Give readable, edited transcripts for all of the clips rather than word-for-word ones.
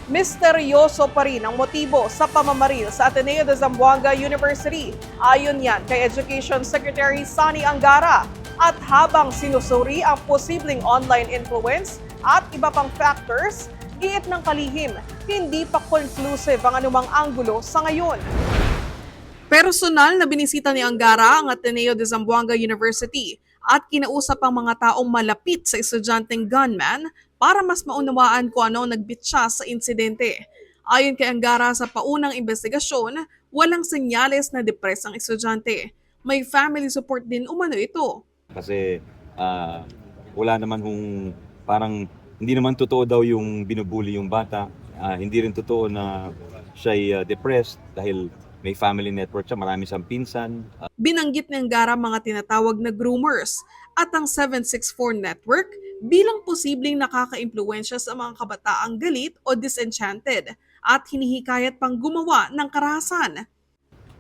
Misteryoso pa rin ang motibo sa pamamaril sa Ateneo de Zamboanga University. Ayon yan kay Education Secretary Sani Angara. At habang sinusuri ang posibleng online influence at iba pang factors, giit ng kalihim, hindi pa conclusive ang anumang anggulo sa ngayon. Personal na binisita ni Angara ang Ateneo de Zamboanga University at kinausap ang mga taong malapit sa estudyanteng gunman para mas maunawaan kung ano nagbitsa sa insidente. Ayon kay Angara sa paunang investigasyon, walang senyales na depres ang estudyante. May family support din umano ito. Kasi wala naman parang hindi naman totoo daw yung binubuli yung bata. Hindi rin totoo na siya'y depressed dahil may family network siya, marami siyang pinsan. Binanggit ng Angara mga tinatawag na groomers at ang 764 network bilang posibleng nakaka-impluwensya sa mga kabataang galit o disenchanted at hinihikayat pang gumawa ng karahasan.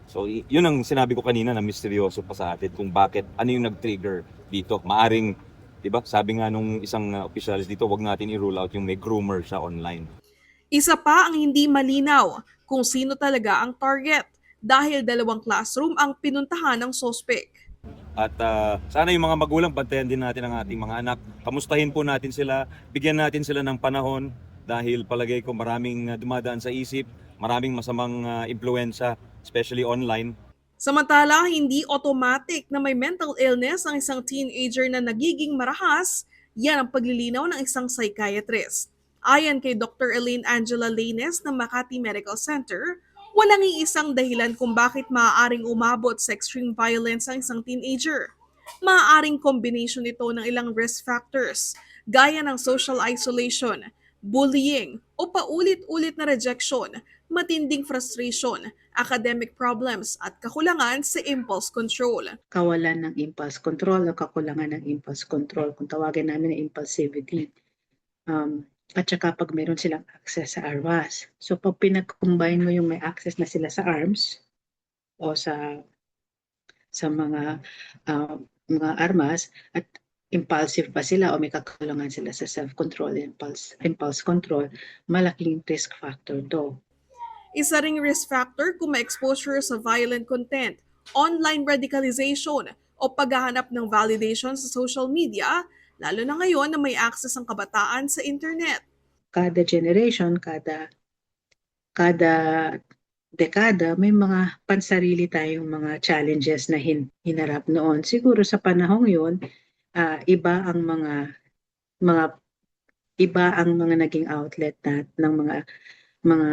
So yun ang sinabi ko kanina na misteryoso pa sa atin kung bakit, ano yung nag-trigger dito. Maaring, di ba, sabi nga nung isang officials dito, wag natin i-rule out yung may groomer siya online. Isa pa ang hindi malinaw kung sino talaga ang target dahil 2 classroom ang pinuntahan ng suspect. At sana yung mga magulang, bantayan din natin ang ating mga anak. Kamustahin po natin sila, bigyan natin sila ng panahon dahil palagay ko maraming dumadaan sa isip, maraming masamang impluensya, especially online. Samantala, hindi automatic na may mental illness ang isang teenager na nagiging marahas, yan ang paglilinaw ng isang psychiatrist. Ayon kay Dr. Elaine Angela Laines ng Makati Medical Center, walang iisang dahilan kung bakit maaaring umabot sa extreme violence ang isang teenager. Maaaring combination ito ng ilang risk factors, gaya ng social isolation, bullying o paulit-ulit na rejection, matinding frustration, academic problems at kakulangan sa impulse control. Kawalan ng impulse control o kakulangan ng impulse control, kung tawagin namin na impulsivity. At saka pag meron silang access sa armas. So pag pinag-combine mo yung may access na sila sa arms o sa mga armas at impulsive pa sila o may kakulangan sila sa self-control, impulse control, malaking risk factor to. Isa ring risk factor kung may exposure sa violent content, online radicalization o paghahanap ng validation sa social media, lalo na ngayon na may access ang kabataan sa internet. Kada generation, kada dekada, may mga pansarili tayong mga challenges na hinarap noon. Siguro sa panahong yun, iba ang mga naging outlet ng mga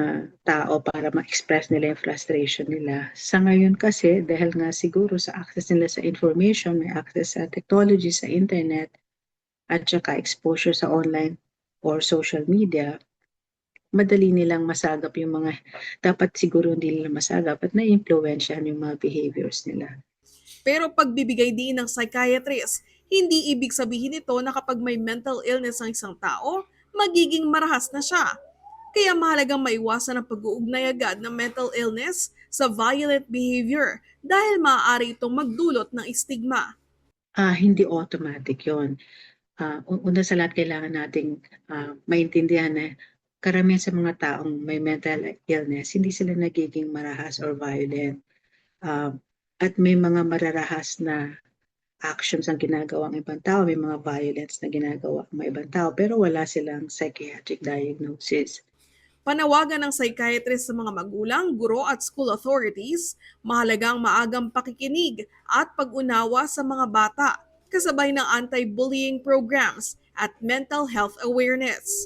tao para ma-express nila yung frustration nila. Sa ngayon kasi, dahil nga siguro sa access nila sa information, may access sa technology, sa internet, at saka exposure sa online or social media, madali nilang masagap yung mga, dapat siguro hindi nila masagap at na-influensyahan yung mga behaviors nila. Pero pagbibigay din ng psychiatrist, hindi ibig sabihin ito na kapag may mental illness ang isang tao, magiging marahas na siya. Kaya mahalagang maiwasan ang pag-uugnay agad ng mental illness sa violent behavior dahil maaari itong magdulot ng stigma. Hindi automatic yon. Una sa lahat, kailangan nating maintindihan na karamihan sa mga taong may mental illness, hindi sila nagiging marahas or violent. At may mga mararahas na actions ang ginagawa ng ibang tao, may mga violence na ginagawa ng ibang tao, pero wala silang psychiatric diagnosis. Panawagan ng psychiatrist sa mga magulang, guro at school authorities, mahalagang maagang pakikinig at pag-unawa sa mga bata, kasabay ng anti-bullying programs at mental health awareness.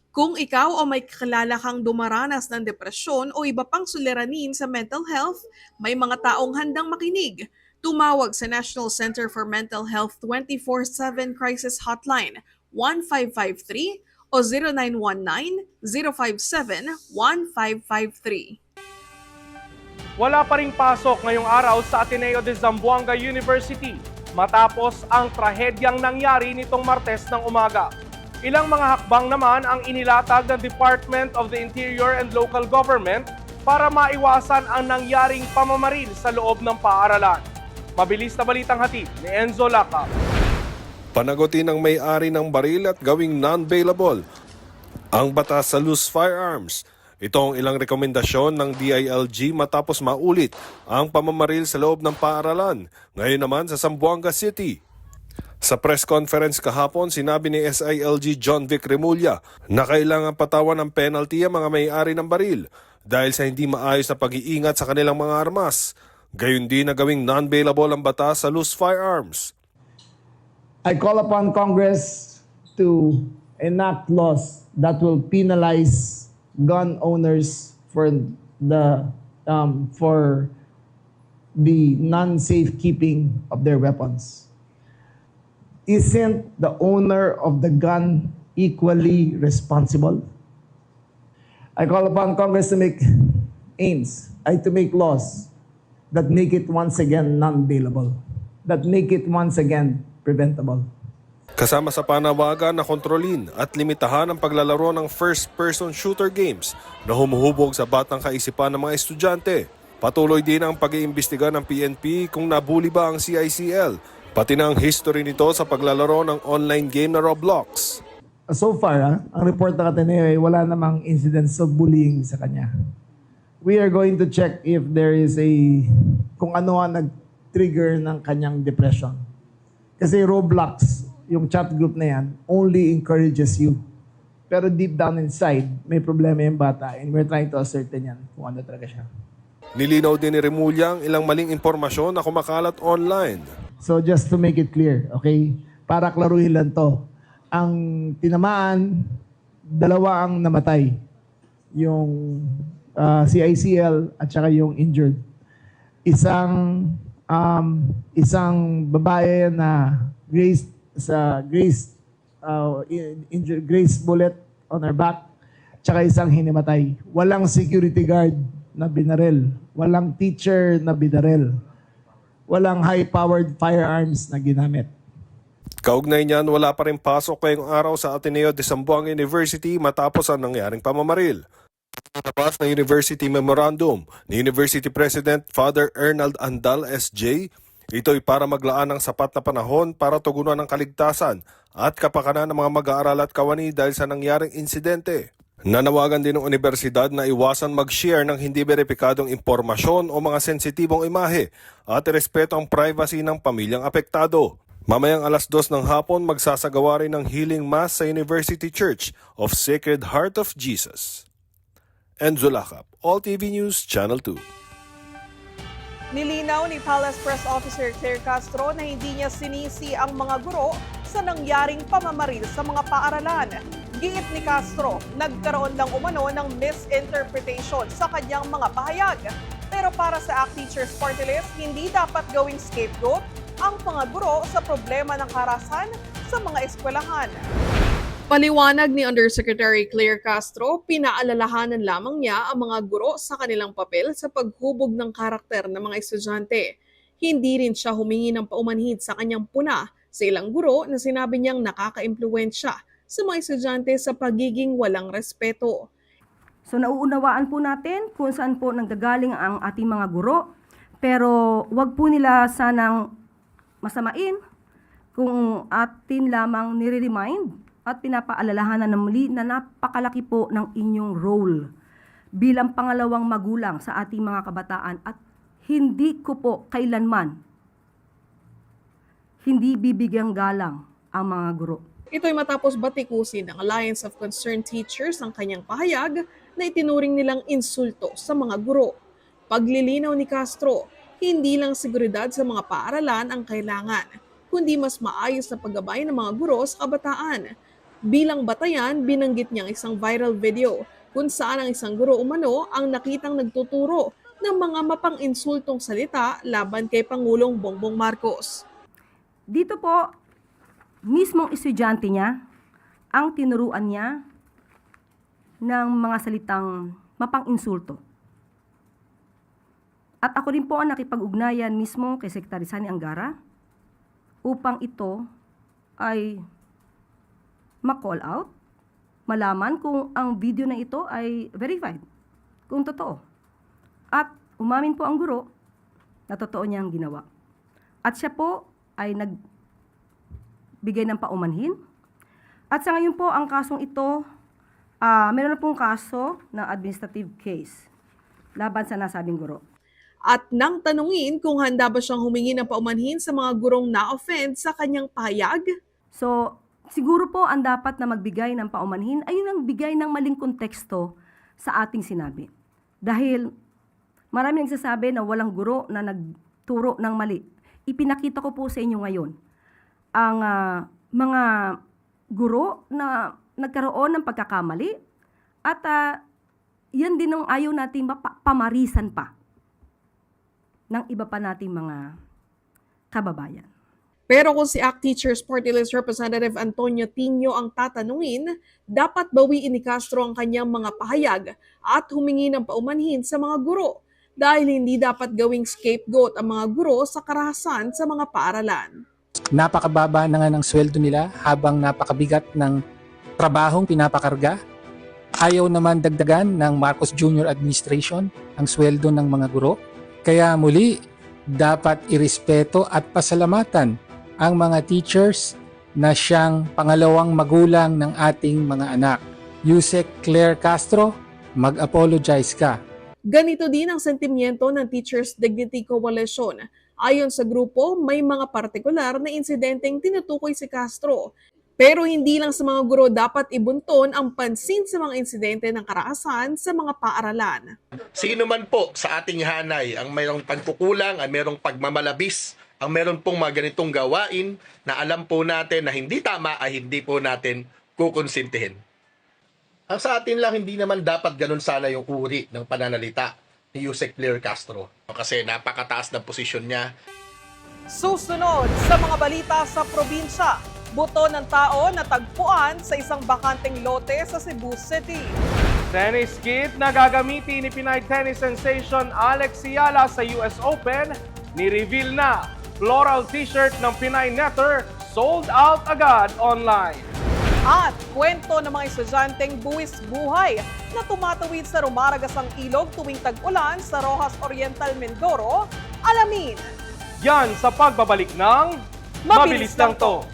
Kung ikaw o may kakilala kang dumaranas ng depresyon o iba pang suliranin sa mental health, may mga taong handang makinig. Tumawag sa National Center for Mental Health 24/7 Crisis Hotline 1553 o 0919-057-1553. Wala pa ring pasok ngayong araw sa Ateneo de Zamboanga University matapos ang trahedyang nangyari nitong Martes ng umaga. Ilang mga hakbang naman ang inilatag ng Department of the Interior and Local Government para maiwasan ang nangyaring pamamaril sa loob ng paaralan. Mabilis na balitang hatid ni Enzo Laca. Panagutin ang may-ari ng baril at gawing non-bailable. ang batas sa loose firearms. Ito ang ilang rekomendasyon ng DILG matapos maulit ang pamamaril sa loob ng paaralan, ngayon naman sa Zamboanga City. Sa press conference kahapon, sinabi ni SILG John Vic Remulla na kailangan patawan ng penalty ang mga may-ari ng baril dahil sa hindi maayos na pag-iingat sa kanilang mga armas. Gayon din na gawing non-bailable ang batas sa loose firearms. I call upon Congress to enact laws that will penalize gun owners for the non-safe keeping of their weapons. Isn't the owner of the gun equally responsible? I call upon Congress to make laws that make it once again non-bailable, that make it once again preventable. Kasama sa panawagan na kontrolin at limitahan ang paglalaro ng first-person shooter games na humuhubog sa batang kaisipan ng mga estudyante. Patuloy din ang pag-iimbestiga ng PNP kung nabuli ba ang CICL, pati na ang history nito sa paglalaro ng online game na Roblox. So far, ang report ng Ateneo ay wala namang incidents of bullying sa kanya. We are going to check if there is kung ano ang nag-trigger ng kanyang depression. Kasi Roblox, yung chat group na yan, only encourages you. Pero deep down inside, may problema yung bata and we're trying to ascertain yan kung ano talaga siya. Nilinaw din ni Remulla ang ilang maling impormasyon na kumakalat online. So just to make it clear, okay? Para klaruhin lang to. Ang tinamaan, dalawa ang namatay. Yung CICL at saka yung injured. Isang babae na Grace bullet on her back, tsaka isang hinimatay. Walang security guard na binaril. Walang teacher na binaril. Walang high-powered firearms na ginamit. Kaugnay niyan, wala pa rin pasok ngayong araw sa Ateneo de Zamboanga University matapos ang nangyaring pamamaril. Napas na University Memorandum ni University President Father Ernald Andal SJ, ito'y para maglaan ng sapat na panahon para tugunan ang kaligtasan at kapakanan ng mga mag-aaral at kawani dahil sa nangyaring insidente. Nanawagan din ng universidad na iwasan mag-share ng hindi beripikadong impormasyon o mga sensitibong imahe at irespeto ang privacy ng pamilyang apektado. Mamayang 2:00 ng hapon magsasagawa rin ng healing mass sa University Church of Sacred Heart of Jesus. Enzo Lacap, All TV News, Channel 2. Nilinaw ni Palace Press Officer Claire Castro na hindi niya sinisi ang mga guro sa nangyaring pamamaril sa mga paaralan. Giit ni Castro, nagkaroon lang umano ng misinterpretation sa kanyang mga pahayag. Pero para sa ACT Teachers Party List, hindi dapat gawing scapegoat ang mga guro sa problema ng karahasan sa mga eskwelahan. Paliwanag ni Undersecretary Claire Castro, pinaalalahanan lamang niya ang mga guro sa kanilang papel sa paghubog ng karakter ng mga estudyante. Hindi rin siya humingi ng paumanhid sa kanyang puna sa ilang guro na sinabi niyang nakaka-impluwensya sa mga estudyante sa pagiging walang respeto. So nauunawaan po natin kung saan po nanggagaling ang ating mga guro, pero wag po nila sanang masamain kung atin lamang nire-remind at pinapaalalahanan na muli na napakalaki po ng inyong role bilang pangalawang magulang sa ating mga kabataan at hindi ko po kailanman hindi bibigyang galang ang mga guro. Ito'y matapos batikusin ng Alliance of Concerned Teachers ang kanyang pahayag na itinuring nilang insulto sa mga guro. Paglilinaw ni Castro, hindi lang seguridad sa mga paaralan ang kailangan, kundi mas maayos na paggabay ng mga guro sa kabataan. Bilang batayan, binanggit niyang isang viral video kung saan ang isang guro umano ang nakitang nagtuturo ng mga mapang-insultong salita laban kay Pangulong Bongbong Marcos. Dito po, mismong estudyante niya ang tinuruan niya ng mga salitang mapang-insulto. At ako rin po ang nakipag-ugnayan mismo kay Secretary Sani Angara upang ito ay ma-call out, malaman kung ang video na ito ay verified, kung totoo. At umamin po ang guro na totoo niyang ginawa. At siya po ay nagbigay ng paumanhin. At sa ngayon po, ang kasong ito Meron na pong kaso ng administrative case laban sa nasabing guro. At nang tanungin kung handa ba siyang humingi ng paumanhin sa mga gurong na-offend sa kanyang pahayag, So, siguro po ang dapat na magbigay ng paumanhin ay yung bigay ng maling konteksto sa ating sinabi. Dahil marami nagsasabi na walang guro na nagturo ng mali. Ipinakita ko po sa inyo ngayon ang mga guro na nagkaroon ng pagkakamali at yan din ang ayaw nating pamarisan pa ng iba pa nating mga kababayan. pero kung si ACT Teachers Party List Representative Antonio Tino ang tatanungin, dapat bawiin ni Castro ang kanyang mga pahayag at humingi ng paumanhin sa mga guro dahil hindi dapat gawing scapegoat ang mga guro sa karahasan sa mga paaralan. Napakababa na nga ng sweldo nila habang napakabigat ng trabahong pinapakarga. Ayaw naman dagdagan ng Marcos Jr. Administration ang sweldo ng mga guro. Kaya muli, dapat irespeto at pasalamatan ang mga teachers na siyang pangalawang magulang ng ating mga anak. Yusek Claire Castro, mag-apologize ka. Ganito din ang sentimiento ng Teachers Dignity Coalition. Ayon sa grupo, may mga partikular na insidenteng tinutukoy si Castro. Pero hindi lang sa mga guro dapat ibunton ang pansin sa mga insidente ng karahasan sa mga paaralan. Sino man po sa ating hanay ang mayroong pagkukulang, ang mayroong pagmamalabis, ang mayroon pong mga ganitong gawain na alam po natin na hindi tama ay hindi po natin kukonsintihin. Ang sa atin lang, hindi naman dapat ganun sana yung uri ng pananalita ni Yusek Claire Castro kasi napakataas ng posisyon niya. Susunod sa mga balita sa probinsya, buto ng tao na tagpuan sa isang bakanteng lote sa Cebu City. Tennis kit na gagamitin ni Pinay tennis sensation Alex Ciala sa US Open, ni-reveal na. Floral t-shirt ng Pinay Netter sold out agad online. At kwento ng mga estudyanteng buwis buhay na tumatawid sa rumaragasang ilog tuwing tag-ulan sa Rojas Oriental, Mindoro. Alamin! Yan sa pagbabalik ng Mabilis Lang To!